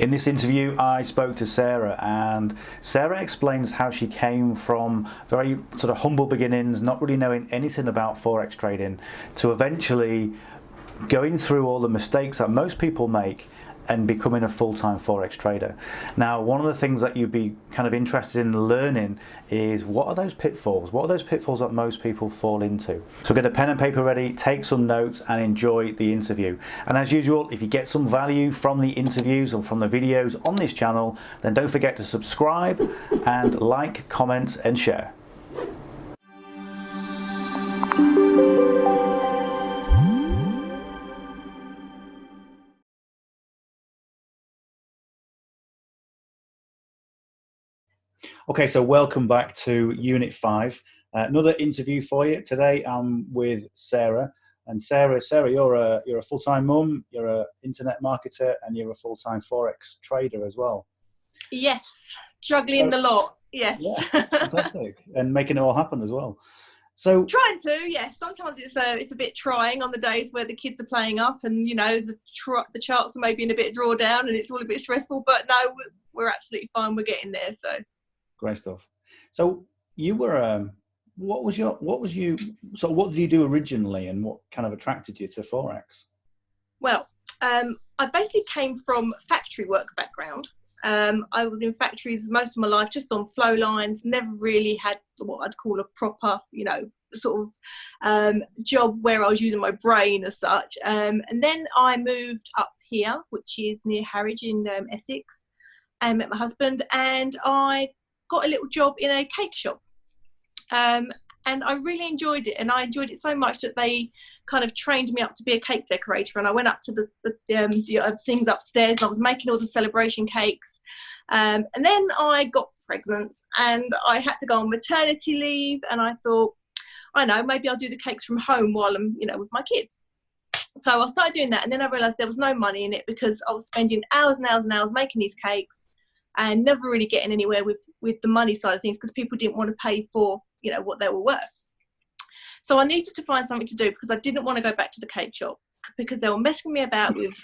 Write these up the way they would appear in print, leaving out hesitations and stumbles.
In this interview, I spoke to Sarah, and Sarah explains how she came from very sort of humble beginnings, not really knowing anything about Forex trading, to eventually going through all the mistakes that most people make and becoming a full-time Forex trader. Now, one of the things that you'd be kind of interested in learning is what are those pitfalls? What are those pitfalls that most people fall into? So get a pen and paper ready, take some notes and enjoy the interview. And as usual, if you get some value from the interviews and from the videos on this channel, then don't forget to subscribe and like, comment and share. Okay, so welcome back to Unit 5. Another interview for you. Today I'm with Sarah. And Sarah, you're a full-time mum, you're an internet marketer, and you're a full-time Forex trader as well. Yes, juggling the lot, yes. Yeah, fantastic. And making it all happen as well. So trying to, yes. Sometimes it's a bit trying on the days where the kids are playing up and, you know, the charts are maybe in a bit of drawdown and it's all a bit stressful, but no, we're absolutely fine. We're getting there, so. Great stuff. So you were, what did you do originally and what kind of attracted you to Forex? Well, I basically came from factory work background. I was in factories most of my life, just on flow lines, never really had what I'd call a proper, you know, sort of job where I was using my brain as such. And then I moved up here, which is near Harwich in Essex, and met my husband, and I got a little job in a cake shop. And I really enjoyed it, and I enjoyed it so much that they kind of trained me up to be a cake decorator, and I went up to the things upstairs and I was making all the celebration cakes, and then I got pregnant and I had to go on maternity leave, and I thought, I know, maybe I'll do the cakes from home while I'm, you know, with my kids. So I started doing that, and then I realised there was no money in it because I was spending hours and hours and hours making these cakes and never really getting anywhere with the money side of things because people didn't want to pay for, you know, what they were worth. So I needed to find something to do because I didn't want to go back to the cake shop because they were messing me about with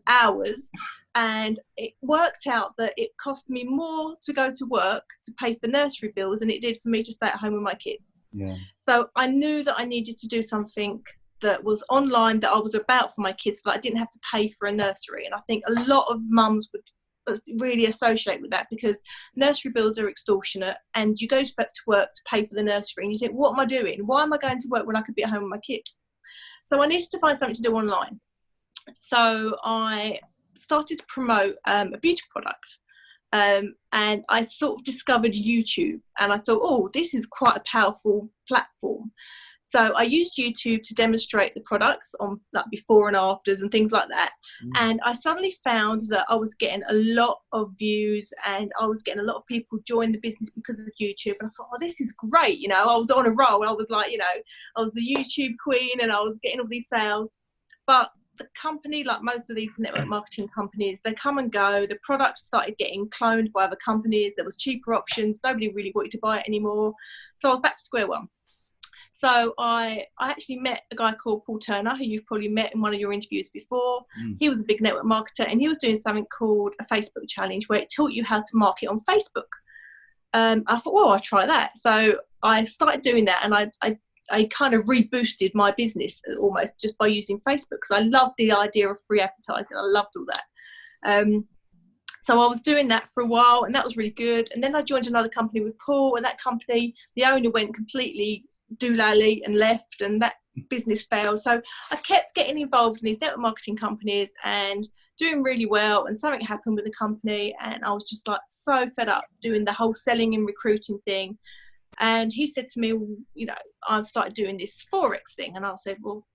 hours, and it worked out that it cost me more to go to work to pay for nursery bills than it did for me to stay at home with my kids. Yeah. So I knew that I needed to do something that was online, that I was about for my kids, so that I didn't have to pay for a nursery. And I think a lot of mums would really associate with that because nursery bills are extortionate, and you go back to work to pay for the nursery and you think, what am I doing? Why am I going to work when I could be at home with my kids? So I needed to find something to do online. So I started to promote a beauty product, and I sort of discovered YouTube, and I thought, oh, this is quite a powerful platform. So I used YouTube to demonstrate the products on like before and afters and things like that. And I suddenly found that I was getting a lot of views and I was getting a lot of people join the business because of YouTube. And I thought, oh, this is great. You know, I was on a roll. I was like, you know, I was the YouTube queen and I was getting all these sales. But the company, like most of these network marketing companies, they come and go. The product started getting cloned by other companies. There was cheaper options. Nobody really wanted to buy it anymore. So I was back to square one. So I actually met a guy called Paul Turner, who you've probably met in one of your interviews before. He was a big network marketer, and he was doing something called a Facebook challenge where it taught you how to market on Facebook. I thought, well, I'll try that. So I started doing that, and I kind of reboosted my business almost just by using Facebook because I loved the idea of free advertising. I loved all that. So I was doing that for a while, and that was really good. And then I joined another company with Paul, and that company, the owner went completely doolally and left, and that business failed. So I kept getting involved in these network marketing companies and doing really well, and something happened with the company, and I was just like so fed up doing the whole selling and recruiting thing. And he said to me, well, you know, I've started doing this Forex thing. And I said, well,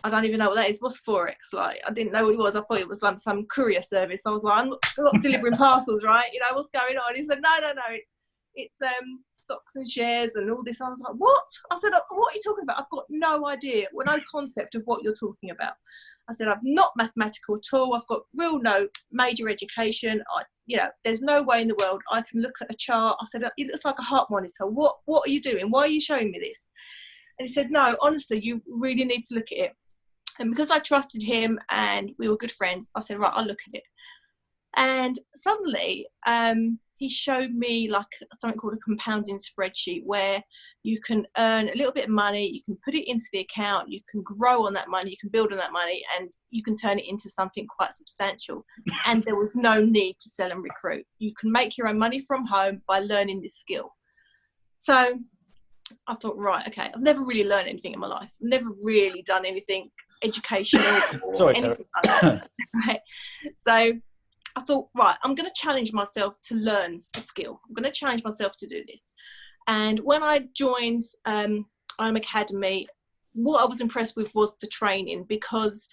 I don't even know what that is. What's Forex? Like, I didn't know what it was. I thought it was like some courier service. I was like, I'm not delivering parcels, right? You know, what's going on? He said, no, it's stocks and shares and all this. I was like, what? I said, what are you talking about? I've got no idea, no concept of what you're talking about. I said, I'm not mathematical at all. I've got no major education. You know, there's no way in the world I can look at a chart. I said, it looks like a heart monitor. What are you doing? Why are you showing me this? And he said, no, honestly, you really need to look at it. And because I trusted him and we were good friends, I said, right, I'll look at it. And suddenly he showed me like something called a compounding spreadsheet, where you can earn a little bit of money, you can put it into the account, you can grow on that money, you can build on that money, and you can turn it into something quite substantial. And there was no need to sell and recruit. You can make your own money from home by learning this skill. So I thought, right, okay, I've never really learned anything in my life. I've never really done anything educational or anything like that. Right? So I thought, right, I'm going to challenge myself to learn a skill. I'm going to challenge myself to do this. And when I joined IM Academy, what I was impressed with was the training, because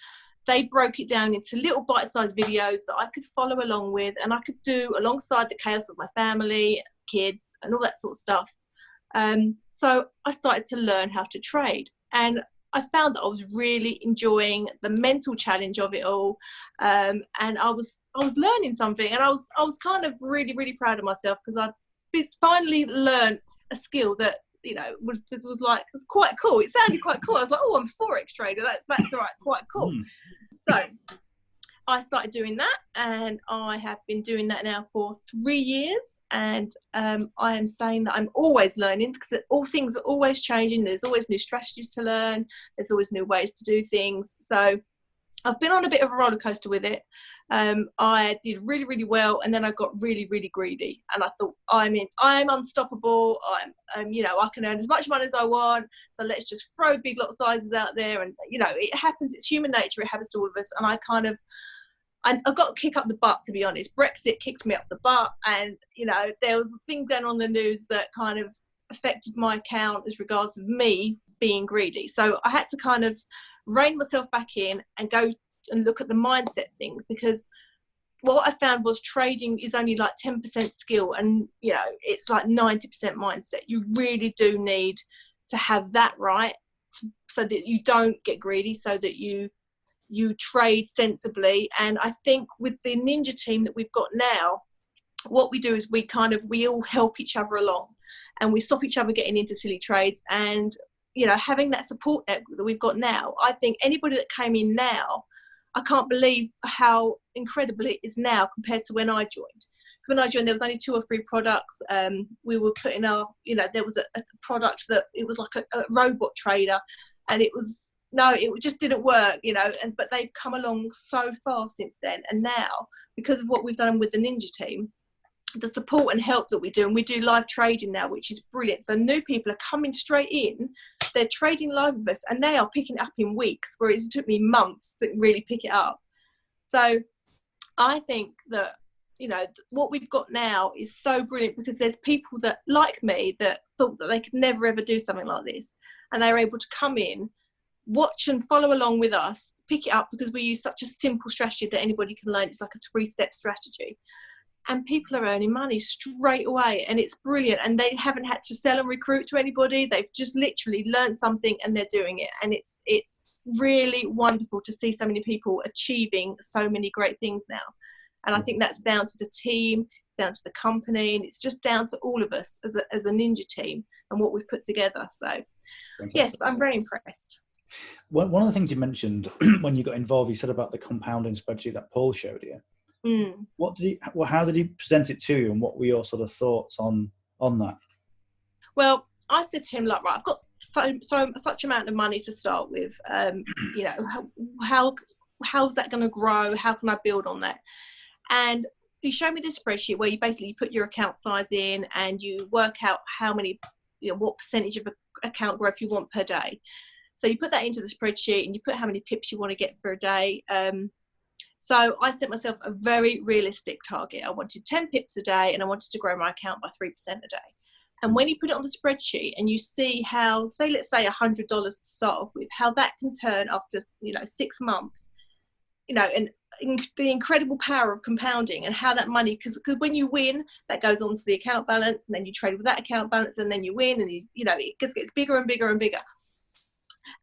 they broke it down into little bite-sized videos that I could follow along with, and I could do alongside the chaos of my family, kids, and all that sort of stuff. So I started to learn how to trade, and I found that I was really enjoying the mental challenge of it all, and I was learning something, and I was kind of really, really proud of myself, because I finally learned a skill that, you know, was like, it's quite cool. It sounded quite cool. I was like, oh, I'm a Forex trader. That's all right, quite cool. So I started doing that, and I have been doing that now for 3 years, and I am saying that I'm always learning, because all things are always changing. There's always new strategies to learn. There's always new ways to do things. So I've been on a bit of a roller coaster with it. I did really, really well, and then I got really, really greedy, and I thought, I'm unstoppable. You know, I can earn as much money as I want, so let's just throw big lot sizes out there. And, you know, it happens. It's human nature. It happens to all of us. And I got a kick up the butt, to be honest. Brexit kicked me up the butt, and, you know, there was things going on in the news that kind of affected my account as regards of me being greedy. So I had to kind of rein myself back in and go and look at the mindset thing, because what I found was trading is only like 10% skill, and, you know, it's like 90% mindset. You really do need to have that right, so that you don't get greedy, so that you trade sensibly. And I think with the ninja team that we've got now, what we do is we all help each other along, and we stop each other getting into silly trades. And, you know, having that support network that we've got now, I think anybody that came in now, I can't believe how incredible it is now compared to when I joined. Because when I joined, there was only 2 or 3 products. We were putting there was a product that it was like a robot trader, and it just didn't work, you know. But they've come along so far since then, and now, because of what we've done with the ninja team, the support and help that we do, and we do live trading now, which is brilliant. So new people are coming straight in, they're trading live with us, and they are picking it up in weeks, whereas it took me months to really pick it up. So I think that, you know, what we've got now is so brilliant, because there's people that, like me, that thought that they could never ever do something like this, and they were able to come in, watch and follow along with us, pick it up, because we use such a simple strategy that anybody can learn. It's like a 3-step strategy. And people are earning money straight away, and it's brilliant. And they haven't had to sell and recruit to anybody. They've just literally learned something, and they're doing it. And it's really wonderful to see so many people achieving so many great things now. And I think that's down to the team, down to the company, and it's just down to all of us as a ninja team and what we've put together. So, yes, I'm very impressed. One of the things you mentioned when you got involved, you said about the compounding spreadsheet that Paul showed you. How did he present it to you, and what were your sort of thoughts on that? Well, I said to him, like, right, I've got such amount of money to start with. You know, how's that going to grow? How can I build on that? And he showed me this spreadsheet where you basically put your account size in, and you work out how many, you know, what percentage of account growth you want per day. So you put that into the spreadsheet, and you put how many pips you want to get for a day. So I set myself a very realistic target. I wanted 10 pips a day, and I wanted to grow my account by 3% a day. And when you put it on the spreadsheet and you see how, let's say $100 to start off with, how that can turn after, you know, 6 months, you know, and the incredible power of compounding, and how that money, because when you win, that goes on to the account balance, and then you trade with that account balance, and then you win, and you know, it just gets bigger and bigger and bigger.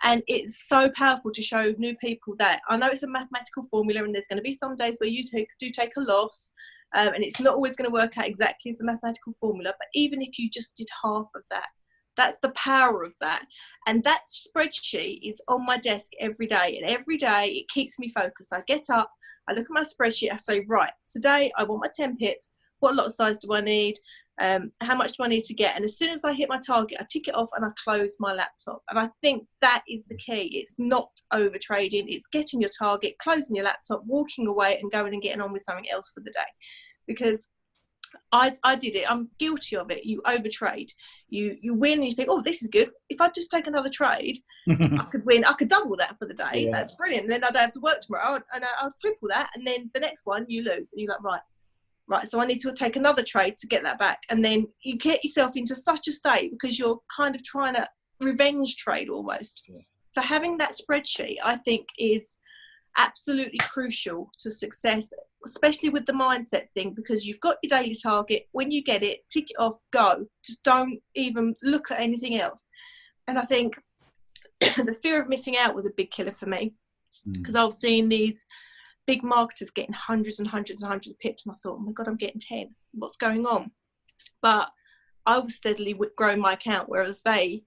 And it's so powerful to show new people that, I know it's a mathematical formula, and there's going to be some days where you do take a loss, and it's not always going to work out exactly as the mathematical formula, but even if you just did half of that, that's the power of that. And that spreadsheet is on my desk every day, and every day it keeps me focused. I get up, I look at my spreadsheet, I say, right, today I want my 10 pips. What lot size do I need? How much do I need to get? And as soon as I hit my target, I tick it off and I close my laptop. And I think that is the key. It's not over trading. It's getting your target, closing your laptop, walking away and going and getting on with something else for the day. Because I did it. I'm guilty of it. You overtrade. You win and you think, oh, this is good. If I just take another trade, I could win. I could double that for the day. Yeah. That's brilliant. And then I don't have to work tomorrow. And I'll triple that. And then the next one you lose. And you're like, right, so I need to take another trade to get that back. And then you get yourself into such a state because you're kind of trying to revenge trade almost. Yeah. So having that spreadsheet, I think, is absolutely crucial to success, especially with the mindset thing, because you've got your daily target. When you get it, tick it off, go. Just don't even look at anything else. And I think the fear of missing out was a big killer for me, because I was seeing these big marketers getting hundreds and hundreds and hundreds of pips, and I thought, oh my God, I'm getting 10. What's going on? But I was steadily growing my account, whereas they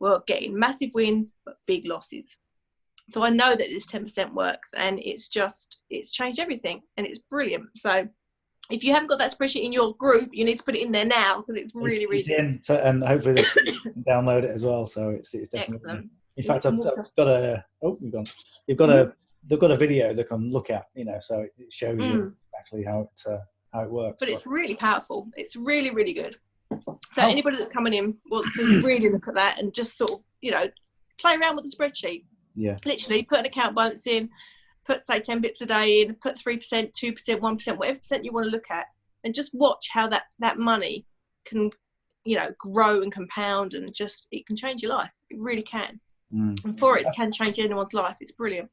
were getting massive wins but big losses. So I know that this 10% works, and it's changed everything, and it's brilliant. So if you haven't got that spreadsheet in your group, you need to put it in there now, because it's really, really good. In, so, and hopefully they can download it as well. So it's definitely excellent. In fact, I've got a. Oh, you've got a. They've got a video they can look at, so it shows you exactly how it works. But it's really powerful. It's really, really good. So anybody that's coming in wants to really look at that and just sort of, play around with the spreadsheet. Yeah. Literally put an account balance in, put say 10 bits a day in, put 3%, 2%, 1%, whatever percent you want to look at, and just watch how that money can, grow and compound, and just, it can change your life. It really can. And Forex can change anyone's life. It's brilliant.